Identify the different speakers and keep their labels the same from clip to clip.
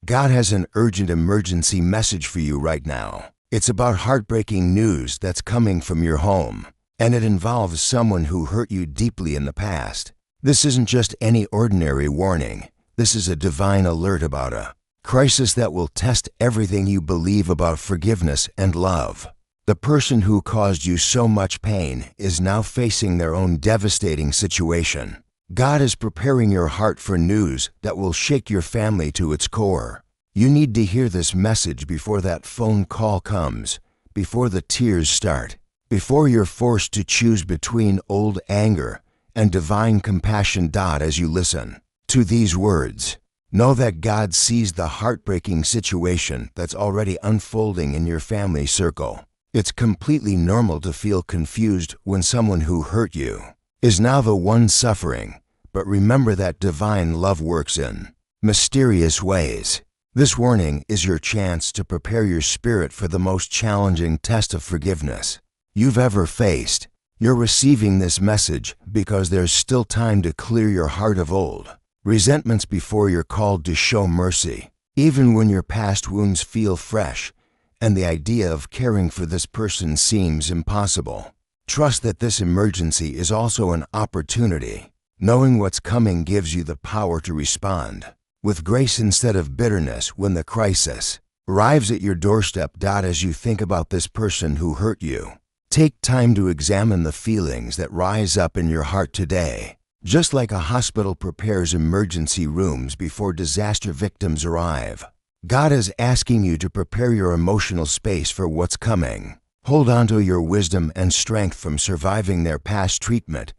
Speaker 1: God has an urgent emergency message for you right now. It's about heartbreaking news that's coming from your home, and it involves someone who hurt you deeply in the past. This isn't just any ordinary warning. This is a divine alert about a crisis that will test everything you believe about forgiveness and love. The person who caused you so much pain is now facing their own devastating situation. God is preparing your heart for news that will shake your family to its core. You need to hear this message before that phone call comes, before the tears start, before you're forced to choose between old anger and divine compassion. As you listen to these words, know that God sees the heartbreaking situation that's already unfolding in your family circle. It's completely normal to feel confused when someone who hurt you is now the one suffering, but remember that divine love works in mysterious ways. This warning is your chance to prepare your spirit for the most challenging test of forgiveness you've ever faced. You're receiving this message because there's still time to clear your heart of old resentments before you're called to show mercy. Even when your past wounds feel fresh and the idea of caring for this person seems impossible, trust that this emergency is also an opportunity. Knowing what's coming gives you the power to respond with grace instead of bitterness when the crisis arrives at your doorstep. As you think about this person who hurt you, take time to examine the feelings that rise up in your heart today. Just like a hospital prepares emergency rooms before disaster victims arrive, God is asking you to prepare your emotional space for what's coming. Hold on to your wisdom and strength from surviving their past treatment,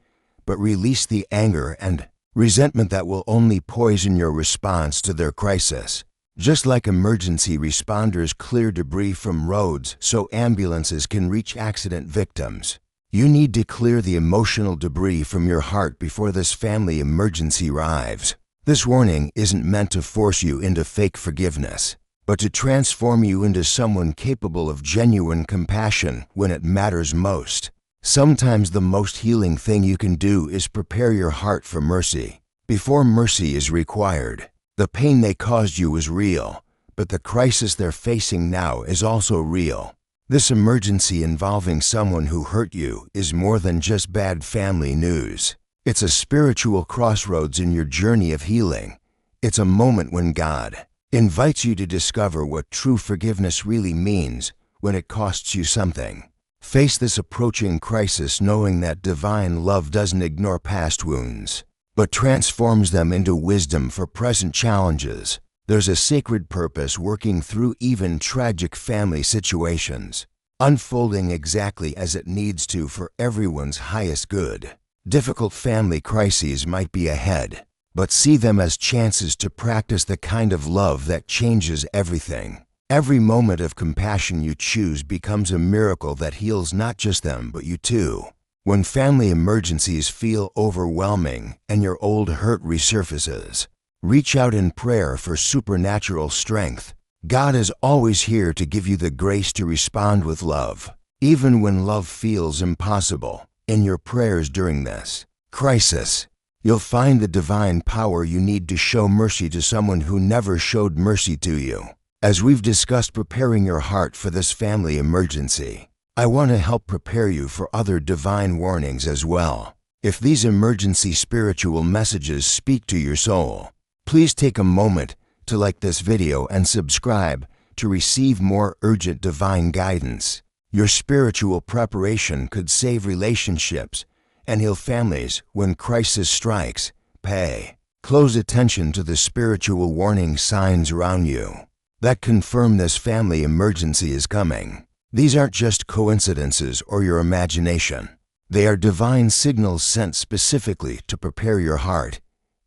Speaker 1: but release the anger and resentment that will only poison your response to their crisis. Just like emergency responders clear debris from roads so ambulances can reach accident victims, you need to clear the emotional debris from your heart before this family emergency arrives. This warning isn't meant to force you into fake forgiveness, but to transform you into someone capable of genuine compassion when it matters most. Sometimes the most healing thing you can do is prepare your heart for mercy before mercy is required. The pain they caused you was real, but the crisis they're facing now is also real. This emergency involving someone who hurt you is more than just bad family news. It's a spiritual crossroads in your journey of healing. It's a moment when God invites you to discover what true forgiveness really means when it costs you something. Face this approaching crisis knowing that divine love doesn't ignore past wounds, but transforms them into wisdom for present challenges. There's a sacred purpose working through even tragic family situations, unfolding exactly as it needs to for everyone's highest good. Difficult family crises might be ahead, but see them as chances to practice the kind of love that changes everything. Every moment of compassion you choose becomes a miracle that heals not just them but you too. When family emergencies feel overwhelming and your old hurt resurfaces, reach out in prayer for supernatural strength. God is always here to give you the grace to respond with love, even when love feels impossible. In your prayers during this crisis, you'll find the divine power you need to show mercy to someone who never showed mercy to you. As we've discussed preparing your heart for this family emergency, I want to help prepare you for other divine warnings as well. If these emergency spiritual messages speak to your soul, please take a moment to like this video and subscribe to receive more urgent divine guidance. Your spiritual preparation could save relationships and heal families when crisis strikes. Pay close attention to the spiritual warning signs around you that confirm this family emergency is coming. These aren't just coincidences or your imagination. They are divine signals sent specifically to prepare your heart.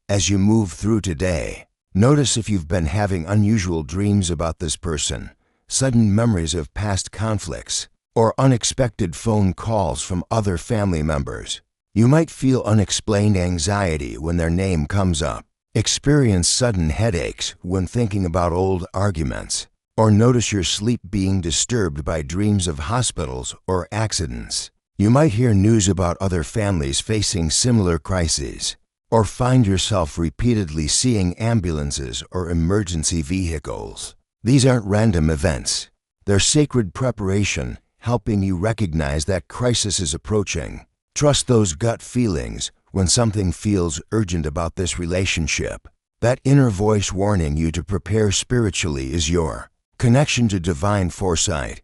Speaker 1: As you move through today, notice if you've been having unusual dreams about this person, sudden memories of past conflicts, or unexpected phone calls from other family members. You might feel unexplained anxiety when their name comes up, experience sudden headaches when thinking about old arguments, or notice your sleep being disturbed by dreams of hospitals or accidents. You might hear news about other families facing similar crises. or find yourself repeatedly seeing ambulances or emergency vehicles. These aren't random events. They're sacred preparation, helping you recognize that crisis is approaching. Trust those gut feelings when something feels urgent about this relationship. That inner voice warning you to prepare spiritually is your connection to divine foresight.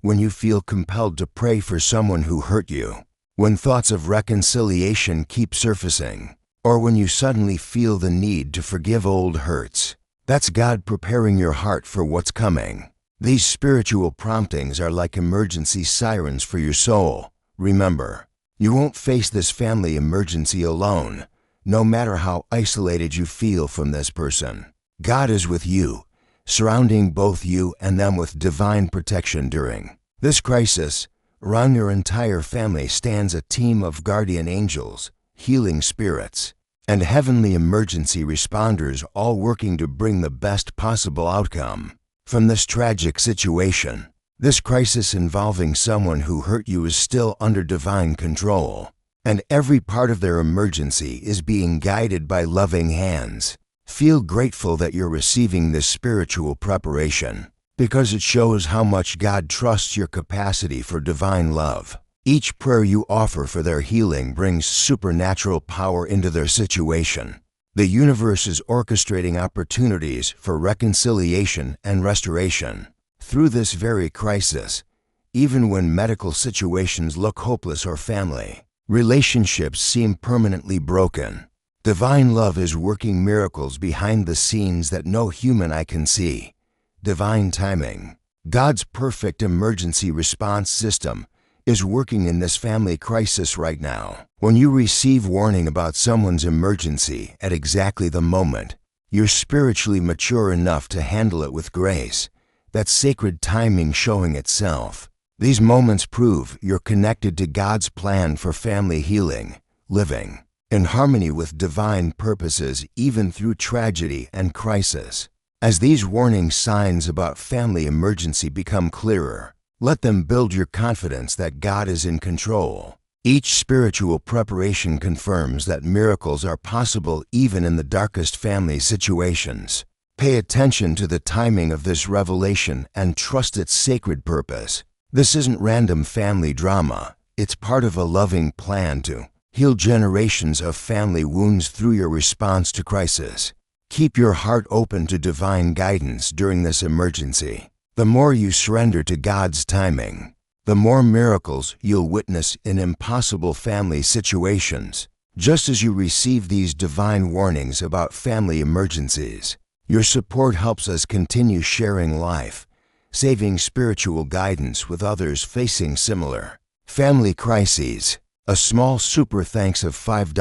Speaker 1: When you feel compelled to pray for someone who hurt you, when thoughts of reconciliation keep surfacing, or when you suddenly feel the need to forgive old hurts, that's God preparing your heart for what's coming. These spiritual promptings are like emergency sirens for your soul. Remember, you won't face this family emergency alone, no matter how isolated you feel from this person. God is with you, surrounding both you and them with divine protection during this crisis. Around your entire family stands a team of guardian angels, healing spirits, and heavenly emergency responders, all working to bring the best possible outcome from this tragic situation. This crisis involving someone who hurt you is still under divine control, and every part of their emergency is being guided by loving hands. Feel grateful that you're receiving this spiritual preparation, because it shows how much God trusts your capacity for divine love. Each prayer you offer for their healing brings supernatural power into their situation. The universe is orchestrating opportunities for reconciliation and restoration. Through this very crisis, even when medical situations look hopeless or family relationships seem permanently broken, divine love is working miracles behind the scenes that no human eye can see. Divine timing. God's perfect emergency response system is working in this family crisis right now. When you receive warning about someone's emergency at exactly the moment, you're spiritually mature enough to handle it with grace. That's sacred timing showing itself. These moments prove you're connected to God's plan for family healing, living in harmony with divine purposes even through tragedy and crisis. As these warning signs about family emergency become clearer, let them build your confidence that God is in control. Each spiritual preparation confirms that miracles are possible even in the darkest family situations. Pay attention to the timing of this revelation and trust its sacred purpose. This isn't random family drama. It's part of a loving plan to heal generations of family wounds through your response to crisis. Keep your heart open to divine guidance during this emergency. The more you surrender to God's timing, the more miracles you'll witness in impossible family situations. Just as you receive these divine warnings about family emergencies, your support helps us continue sharing life, saving spiritual guidance with others facing similar family crises. A small super thanks of $5,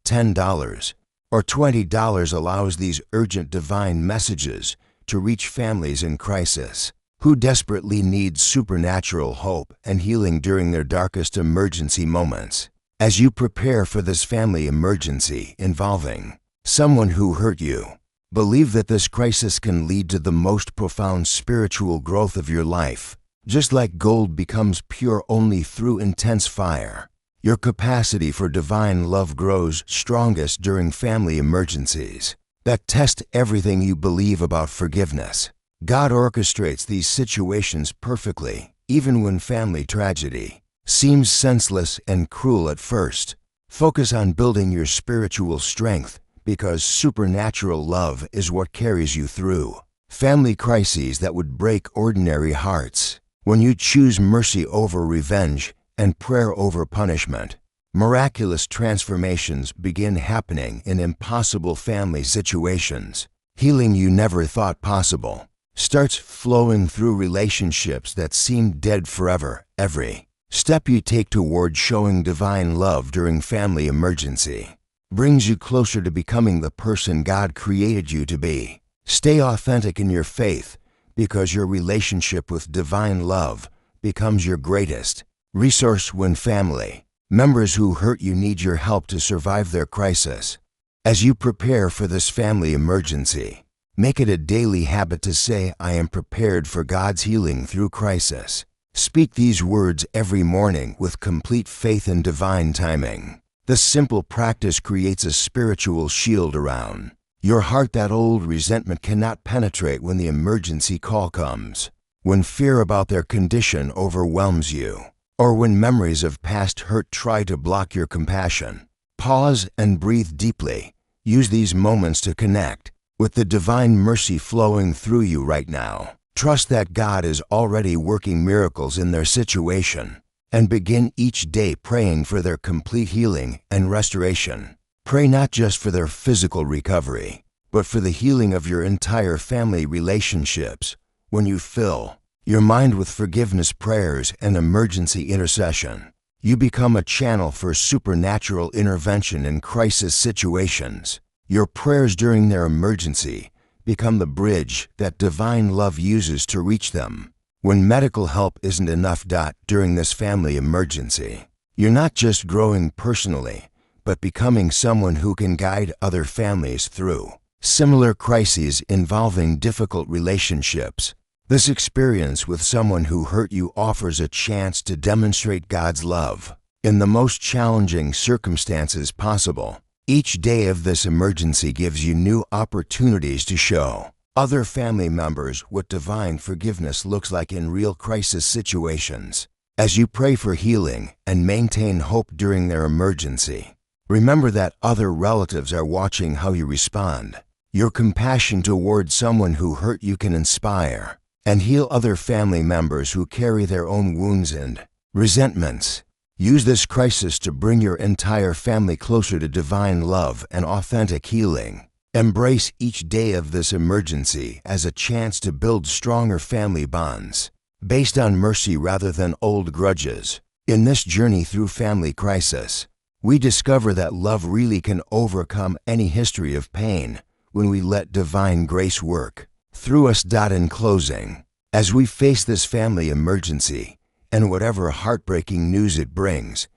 Speaker 1: $10, or $20 allows these urgent divine messages to reach families in crisis who desperately need supernatural hope and healing during their darkest emergency moments. As you prepare for this family emergency involving someone who hurt you, believe that this crisis can lead to the most profound spiritual growth of your life. Just like gold becomes pure only through intense fire, your capacity for divine love grows strongest during family emergencies that test everything you believe about forgiveness. God orchestrates these situations perfectly, even when family tragedy seems senseless and cruel at first. Focus on building your spiritual strength, because supernatural love is what carries you through family crises that would break ordinary hearts. When you choose mercy over revenge and prayer over punishment, miraculous transformations begin happening in impossible family situations. Healing you never thought possible starts flowing through relationships that seemed dead forever. Every step you take toward showing divine love during family emergency brings you closer to becoming the person God created you to be. Stay authentic in your faith, because your relationship with divine love becomes your greatest resource when family members who hurt you need your help to survive their crisis. As you prepare for this family emergency, make it a daily habit to say, "I am prepared for God's healing through crisis." Speak these words every morning with complete faith in divine timing. This simple practice creates a spiritual shield around your heart that old resentment cannot penetrate when the emergency call comes. When fear about their condition overwhelms you, or when memories of past hurt try to block your compassion, pause and breathe deeply. Use these moments to connect with the divine mercy flowing through you right now. Trust that God is already working miracles in their situation, and begin each day praying for their complete healing and restoration. Pray not just for their physical recovery, but for the healing of your entire family relationships. When you fill your mind with forgiveness prayers and emergency intercession, you become a channel for supernatural intervention in crisis situations. Your prayers during their emergency become the bridge that divine love uses to reach them. When medical help isn't enough. During this family emergency, you're not just growing personally, but becoming someone who can guide other families through similar crises involving difficult relationships. This experience with someone who hurt you offers a chance to demonstrate God's love in the most challenging circumstances possible. Each day of this emergency gives you new opportunities to show other family members what divine forgiveness looks like in real crisis situations. As you pray for healing and maintain hope during their emergency, remember that other relatives are watching how you respond. Your compassion toward someone who hurt you can inspire and heal other family members who carry their own wounds and resentments. Use this crisis to bring your entire family closer to divine love and authentic healing. Embrace each day of this emergency as a chance to build stronger family bonds based on mercy rather than old grudges. In this journey through family crisis, we discover that love really can overcome any history of pain when we let divine grace work through us. In closing, as we face this family emergency and whatever heartbreaking news it brings,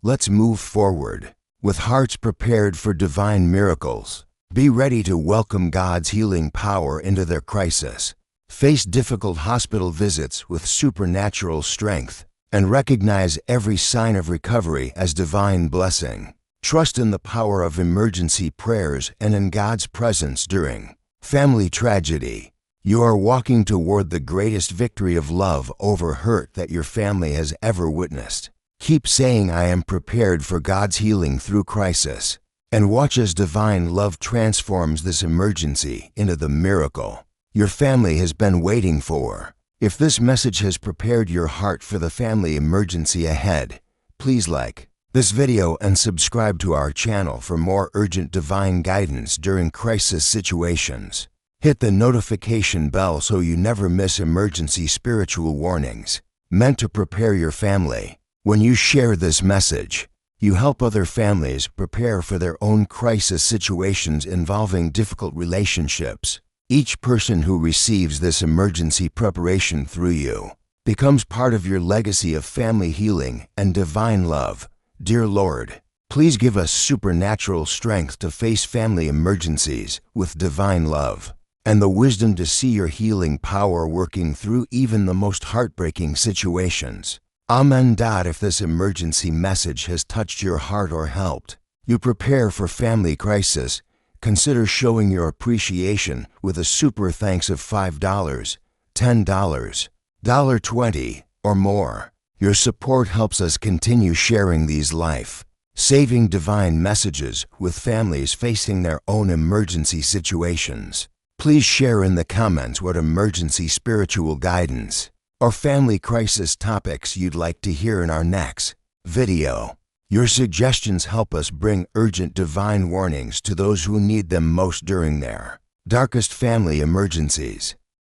Speaker 1: let's move forward with hearts prepared for divine miracles. Be ready to welcome God's healing power into their crisis. Face difficult hospital visits with supernatural strength and recognize every sign of recovery as divine blessing. Trust in the power of emergency prayers and in God's presence during family tragedy. You are walking toward the greatest victory of love over hurt that your family has ever witnessed. Keep saying, "I am prepared for God's healing through crisis," and watch as divine love transforms this emergency into the miracle your family has been waiting for. If this message has prepared your heart for the family emergency ahead, please like this video and subscribe to our channel for more urgent divine guidance during crisis situations. Hit the notification bell so you never miss emergency spiritual warnings meant to prepare your family. When you share this message, you help other families prepare for their own crisis situations involving difficult relationships. Each person who receives this emergency preparation through you becomes part of your legacy of family healing and divine love. Dear Lord, please give us supernatural strength to face family emergencies with divine love and the wisdom to see your healing power working through even the most heartbreaking situations. Amen. If this emergency message has touched your heart or helped you prepare for family crisis, consider showing your appreciation with a super thanks of $5, $10, $20, or more. Your support helps us continue sharing these life-saving divine messages with families facing their own emergency situations. Please share in the comments what emergency spiritual guidance or family crisis topics you'd like to hear in our next video. Your suggestions help us bring urgent divine warnings to those who need them most during their darkest family emergencies.